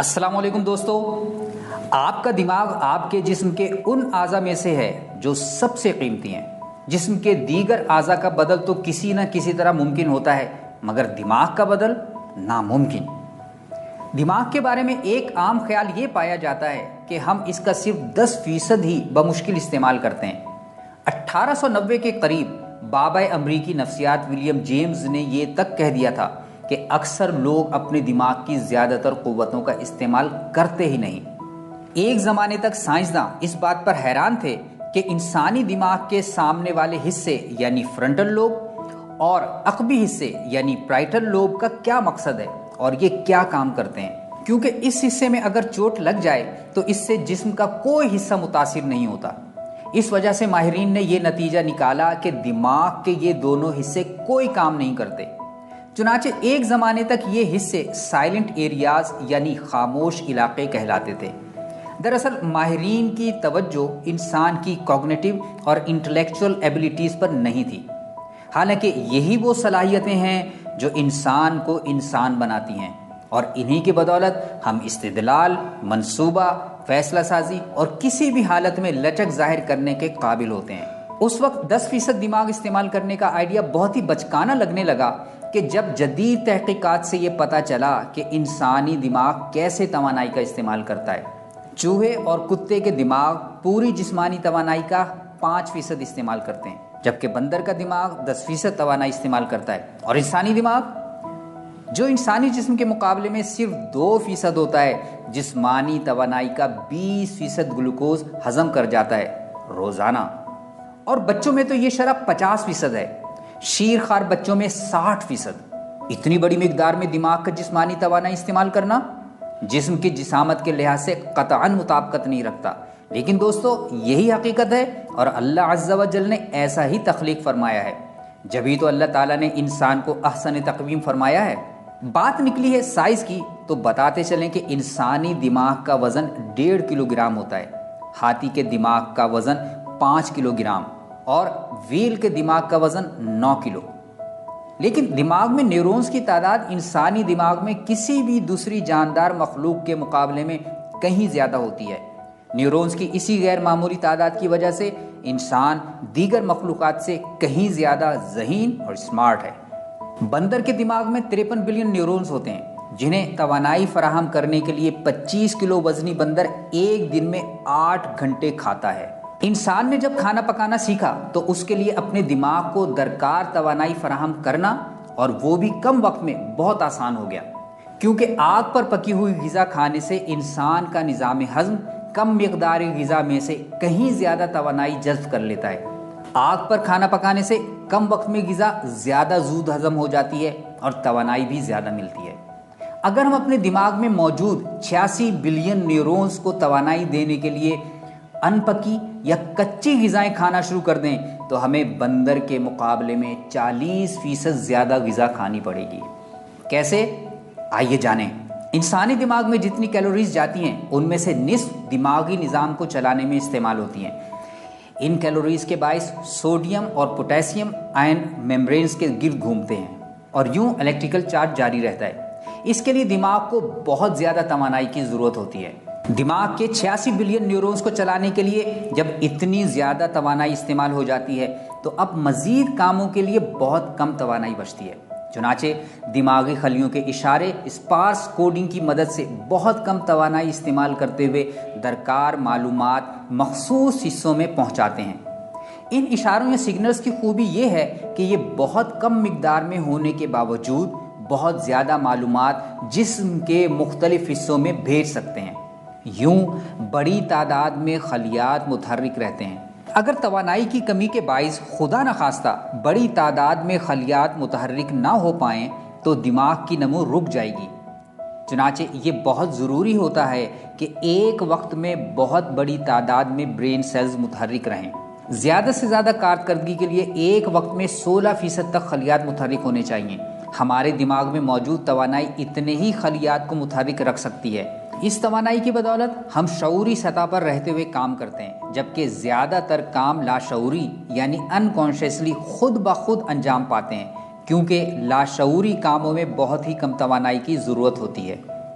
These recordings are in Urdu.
السلام علیکم دوستو، آپ کا دماغ آپ کے جسم کے ان اعضاء میں سے ہے جو سب سے قیمتی ہیں۔ جسم کے دیگر اعضاء کا بدل تو کسی نہ کسی طرح ممکن ہوتا ہے، مگر دماغ کا بدل ناممکن۔ دماغ کے بارے میں ایک عام خیال یہ پایا جاتا ہے کہ ہم اس کا صرف 10% ہی بمشکل استعمال کرتے ہیں۔ 1890 کے قریب بابا امریکی نفسیات ولیم جیمز نے یہ تک کہہ دیا تھا کہ اکثر لوگ اپنے دماغ کی زیادہ تر قوتوں کا استعمال کرتے ہی نہیں۔ ایک زمانے تک سائنسداں اس بات پر حیران تھے کہ انسانی دماغ کے سامنے والے حصے یعنی فرنٹل لوب اور عقبی حصے یعنی پرائٹل لوب کا کیا مقصد ہے اور یہ کیا کام کرتے ہیں، کیونکہ اس حصے میں اگر چوٹ لگ جائے تو اس سے جسم کا کوئی حصہ متاثر نہیں ہوتا۔ اس وجہ سے ماہرین نے یہ نتیجہ نکالا کہ دماغ کے یہ دونوں حصے کوئی کام نہیں کرتے۔ چنانچہ ایک زمانے تک یہ حصے سائلنٹ ایریاز یعنی خاموش علاقے کہلاتے تھے۔ دراصل ماہرین کی توجہ انسان کی کوگنیٹو اور انٹلیکچول ایبیلٹیز پر نہیں تھی، حالانکہ یہی وہ صلاحیتیں ہیں جو انسان کو انسان بناتی ہیں، اور انہی کی بدولت ہم استدلال، منصوبہ، فیصلہ سازی اور کسی بھی حالت میں لچک ظاہر کرنے کے قابل ہوتے ہیں۔ اس وقت 10% دماغ استعمال کرنے کا آئیڈیا بہت ہی بچکانہ لگنے لگا کہ جب جدید تحقیقات سے یہ پتہ چلا کہ انسانی دماغ کیسے توانائی کا استعمال کرتا ہے۔ چوہے اور کتے کے دماغ پوری جسمانی توانائی کا 5% استعمال کرتے ہیں، جبکہ بندر کا دماغ 10% توانائی استعمال کرتا ہے، اور انسانی دماغ جو انسانی جسم کے مقابلے میں صرف 2% ہوتا ہے، جسمانی توانائی کا 20% گلوکوز ہضم کر جاتا ہے روزانہ۔ اور بچوں میں تو یہ شرح 50% ہے، شیرخوار بچوں میں 60%۔ اتنی بڑی مقدار میں دماغ کا جسمانی توانائی استعمال کرنا جسم کی جسامت کے لحاظ سے قطعاً مطابقت نہیں رکھتا، لیکن دوستو یہی حقیقت ہے، اور اللہ عز و جل نے ایسا ہی تخلیق فرمایا ہے، جبھی تو اللہ تعالیٰ نے انسان کو احسن تقویم فرمایا ہے۔ بات نکلی ہے سائز کی، تو بتاتے چلیں کہ انسانی دماغ کا وزن 1.5 کلو گرام ہوتا ہے، ہاتھی کے دماغ کا وزن 5 کلو گرام اور ویل کے دماغ کا وزن 9 کلو۔ لیکن دماغ میں نیورونز کی تعداد انسانی دماغ میں کسی بھی دوسری جاندار مخلوق کے مقابلے میں کہیں زیادہ ہوتی ہے۔ نیورونز کی اسی غیر معمولی تعداد کی وجہ سے انسان دیگر مخلوقات سے کہیں زیادہ ذہین اور اسمارٹ ہے۔ بندر کے دماغ میں 53 بلین نیورونز ہوتے ہیں، جنہیں توانائی فراہم کرنے کے لیے 25 کلو وزنی بندر ایک دن میں 8 گھنٹے کھاتا ہے۔ انسان نے جب کھانا پکانا سیکھا تو اس کے لیے اپنے دماغ کو درکار توانائی فراہم کرنا، اور وہ بھی کم وقت میں، بہت آسان ہو گیا، کیونکہ آگ پر پکی ہوئی غذا کھانے سے انسان کا نظام ہضم کم مقدار غذا میں سے کہیں زیادہ توانائی جذب کر لیتا ہے۔ آگ پر کھانا پکانے سے کم وقت میں غذا زیادہ زود ہضم ہو جاتی ہے اور توانائی بھی زیادہ ملتی ہے۔ اگر ہم اپنے دماغ میں موجود 86 بلین نیورونز کو توانائی دینے کے لیے ان پکی یا کچی غذائیں کھانا شروع کر دیں تو ہمیں بندر کے مقابلے میں 40% زیادہ غذا کھانی پڑے گی۔ کیسے؟ آئیے جانیں۔ انسانی دماغ میں جتنی کیلوریز جاتی ہیں ان میں سے نصف دماغی نظام کو چلانے میں استعمال ہوتی ہیں۔ ان کیلوریز کے باعث سوڈیم اور پوٹاسیم آئن میمبرینز کے گرد گھومتے ہیں اور یوں الیکٹریکل چارج جاری رہتا ہے۔ اس کے لیے دماغ کو بہت زیادہ توانائی کی ضرورت ہوتی ہے۔ دماغ کے 86 بلین نیورونز کو چلانے کے لیے جب اتنی زیادہ توانائی استعمال ہو جاتی ہے تو اب مزید کاموں کے لیے بہت کم توانائی بچتی ہے۔ چنانچہ دماغی خلیوں کے اشارے اسپارس کوڈنگ کی مدد سے بہت کم توانائی استعمال کرتے ہوئے درکار معلومات مخصوص حصوں میں پہنچاتے ہیں۔ ان اشاروں یا سگنلز کی خوبی یہ ہے کہ یہ بہت کم مقدار میں ہونے کے باوجود بہت زیادہ معلومات جسم کے مختلف حصوں میں بھیج سکتے ہیں۔ یوں بڑی تعداد میں خلیات متحرک رہتے ہیں۔ اگر توانائی کی کمی کے باعث خدا نخواستہ بڑی تعداد میں خلیات متحرک نہ ہو پائیں تو دماغ کی نمو رک جائے گی۔ چنانچہ یہ بہت ضروری ہوتا ہے کہ ایک وقت میں بہت بڑی تعداد میں برین سیلز متحرک رہیں۔ زیادہ سے زیادہ کارکردگی کے لیے ایک وقت میں 16% تک خلیات متحرک ہونے چاہیے۔ ہمارے دماغ میں موجود توانائی اتنے ہی خلیات کو متحرک رکھ سکتی ہے۔ اس توانائی کی بدولت ہم شعوری سطح پر رہتے ہوئے کام کرتے ہیں، جبکہ زیادہ تر کام لاشعوری یعنی انکانشیسلی خود بخود انجام پاتے ہیں، کیونکہ لاشعوری کاموں میں بہت ہی کم توانائی کی ضرورت ہوتی ہے۔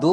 2